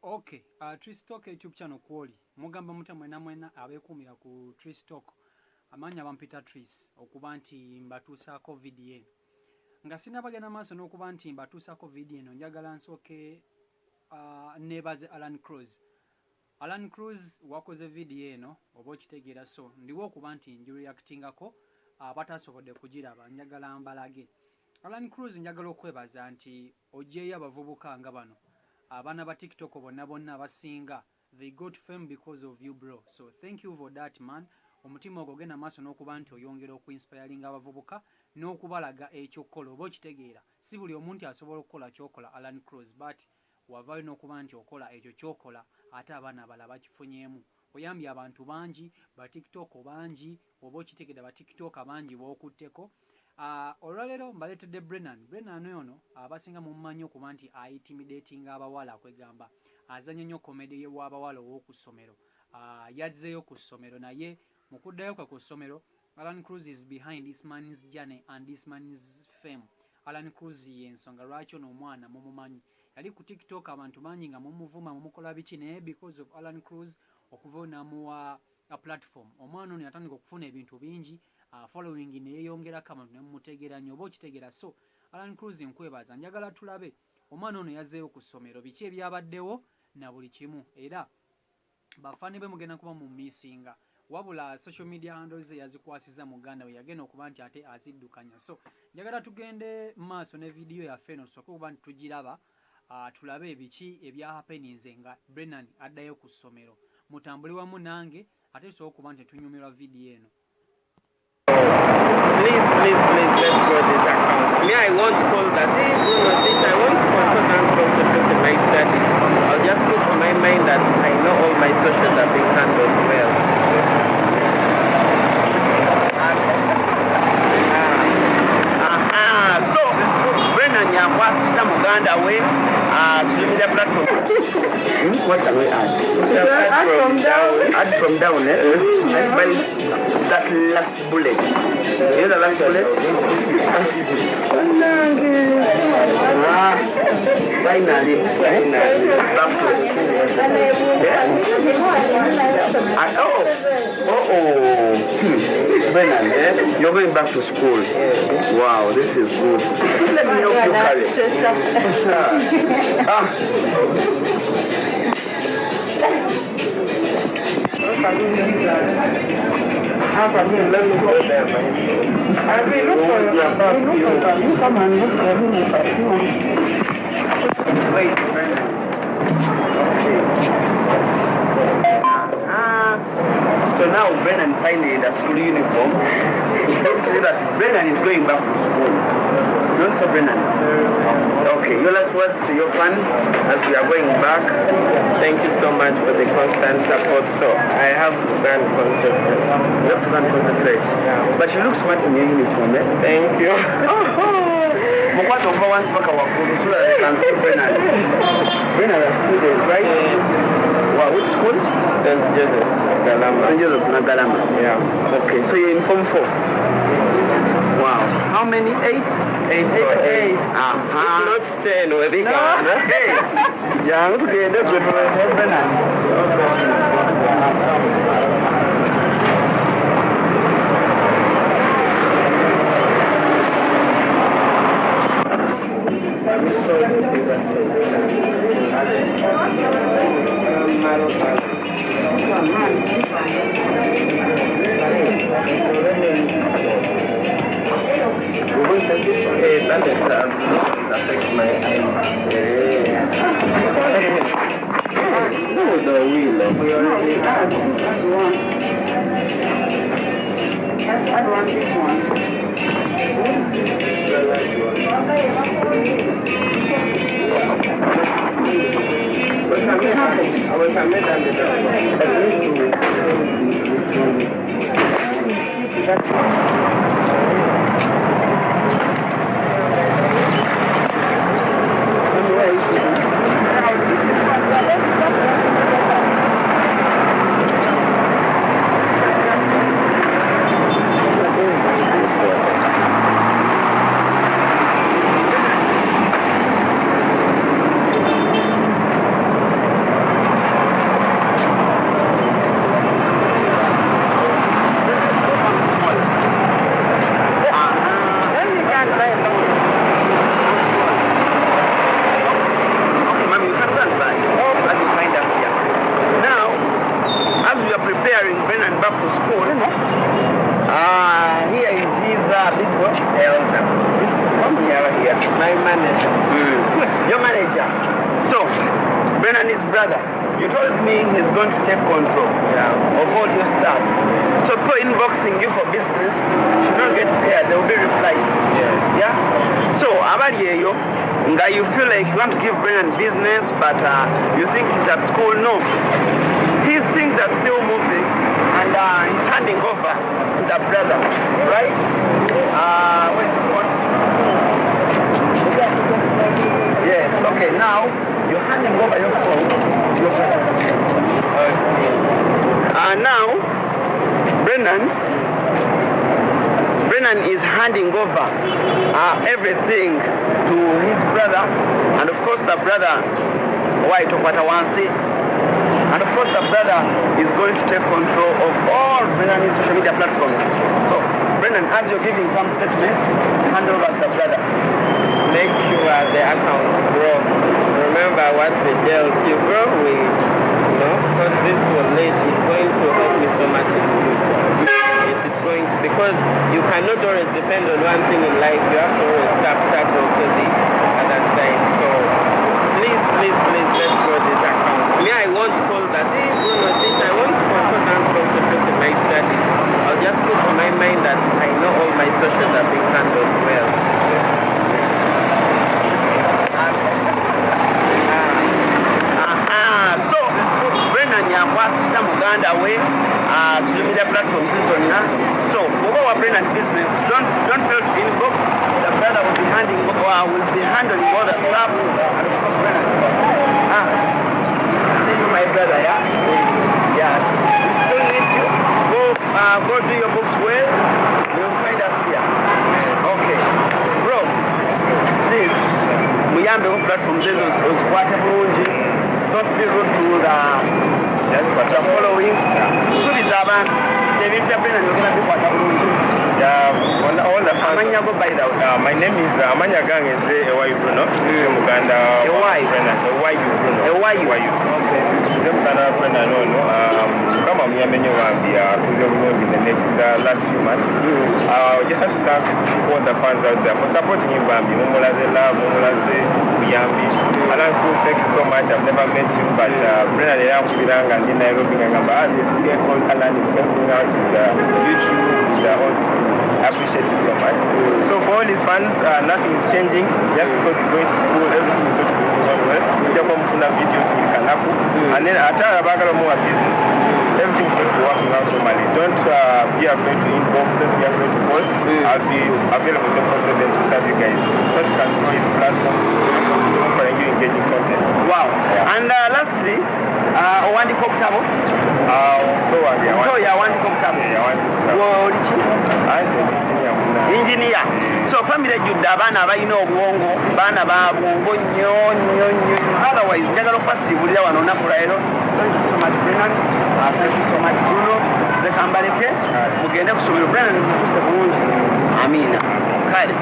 Okay, Trees Talk YouTube channel kwoli. Mugamba muta mwena abekumira ku Trees Talk. Amanya bampita Trees okuba nti mbatuusaako video eno. Nga sinabagenda maaso n'okuba nti mbatuusaako video eno njagala nsooke neebaze Cruz. Alan Cruz wakoze video eno oba okitegeera so ndiwo okuba nti njireactingako abatasobodde kugiraba njagala mbalage. Alan Cruz njagala okwebaza nti oggyeyo abavubuka nga bano. Abana ba TikTok bonna abasinga they got fame because of you bro, so thank you for that man. Omutima ogogenda maaso n'okuba nti oyongera okuinspiringa abavubuka n'okubalaga ekyokukola oba okitegeera si buli omuntu asobola okukola kyokola Alan Cruz but wavaayo n'okuba nti okola ekyo kyokola ate abaana abalala bakifunyeemu oyambye abantu bangi ba TikTok bangi oba okitegeera ba TikTok bangi b'okutteko. Olwaleero mbaleetedde Brennan ono abasinga mumumanyi okuba nti intimidating abawala kwegamba azanya nnyo komedi w'abawala ow'oku ssomero. Yazzeeyo ku ssomero naye mu kuddayo kwe ku ssomero Alan Cruz is behind this man's journey and this man's fame. Alan Cruz y'ensonga lwaki ono omwana mumumanyi yali ku TikTok abantu bangi nga mumuvuma mumukola biki naye because of Alan Cruz okuva namuwa a platform omwana ono yatandika okufuna ebintu bingi. Following neyeyongerako abantu nemumutegeera nnyo oba okitegeera so Alan Cruz nkwebaza njagala tulabe omwana ono yazzeeyo ku ssomero biki ebyabaddewo na buli kimu era bafaani be mugenda kuba mu miisinga wabula social media handles yazikwasiza muganda we yagenda okuba nti ate aziddukanya so njagala tugende maaso ne vidiyo yaffe eno tusooke okuba nti tugiraba tulabe biki ebya happeninze nga Brennan addayo ku ssomero mutambule wamu nange ate tusobola okuba nti tunyumirwa vidiyo eno. Please, let's go this account. Me, I won't call that. I want to focus and concentrate in my studies. I'll just put in my mind that I know all my socials are being handled well. So, Brennan Nyambwasiza Muganda we, social media platform. What can we add? Add from down, eh? Let's buy that last bullet. You know the last bullet? Finally, back to school. Brennan, you're going back to school. Wow, this is good. Let me help you carry. Let me go there, man. I will look for you. Come and look for me. Wait, Brennan. So now Brennan finally in the school uniform. Let's say that Brennan is going back to school. Not so Brennan. Okay, your last words to your fans as we are going back. Thank you so much for the constant support. So I have to go and concentrate. You have to go and concentrate. Yeah. But you look smart in your uniform, eh? Thank you. What of our so that they can see Brennan. Brennan is a student, right? Wow, which school? St. Joseph's, Galamba. St. Joseph's, Galamba. Yeah. Okay, so you're in Form 4. Wow. How many? 8? 8 for 8. Uh-huh. Not 10, where they No. can. Hey. Yeah, okay, that's good for Brennan. That affects my eyes. No, the wheel. We already had one. Add one, this one. I was amazed at Brennan, his brother, you told me he's going to take control of all your stuff. So people inboxing you for business should not get scared. They will be replying. Yes. Yeah. So Azeeyo, you feel like you want to give Brennan business, but you think he's at school. No. His things are still moving, and he's handing over to the brother, right? Where's the phone? Yes. Okay. Now you're handing over your phone to your brother. Now Brennan is handing over everything to his brother, and of course the brother, and of course the brother is going to take control of all Brennan's social media platforms. So Brennan, as you're giving some statements, hand over to the brother. Make sure the accounts grow. Remember what we dealt you, bro. Because this will lead, it's going to help me so much in the future. Yes, it's going to, because you cannot always depend on one thing in life. You have to always tap also the other side. So please, let's grow this account. Me, I won't call that, hey, Bruno, this, I want to concentrate in my studies. I'll just put in my mind that I know all my socials are being handled well. Yes. Yakwasiza muganda we social media platforms zonna. So over Brennan business, don't fail to inbox. The brother will be handling all the stuff. And of course Brennan. See you, my brother, yeah? Yeah. We still need you. Go do your books well. You'll find us here. Okay. Bro, please, muyambe on platforms ozikwate bulungi. Don't be rude to the following. So this abantu ebintu bya Brennan yogera bikwata bulungi. All the Amanya go by the way. my name is Amanya Gangenze Ewayu Bruno. Muganda Brennan. Ewayu. Okay. Nze muganda Brennan ono. Kama muyamenyo Bambi akuze bulungi in the last few months. Just have to thank all the fans out there for supporting him, Bambi. Mumulaze love, mumulaze Buyambi. Thank you so much. I've never met you, but Brennan Yankubiranga in Nairobi Ngamba. This guy called Alan is helping out with YouTube, with all these things. I appreciate it so much. So for all his fans, nothing is changing. Just because he's going to school, everything is going to be going well. We just want to videos with Kanaku. And then after more business, everything is going to work out normally. Don't be afraid to inbox, don't be afraid to call. I'll be available 24/7 to serve you guys. So you can grow his platforms and continue offering you engaging content. Wow. Yeah. And lastly, Owandi Koptabo. Engineer. So family ejjudde abaana abalina obwongo, baana ba bwongo nnyo. Otherwise njagala okubasiibulira wano olunaku lwaleero. Thank you so much Brennan. Thank you so much Bruno. Nze kambaleke mugende ku Somero. Brennan mukuse bulungi. Amiina. Kale.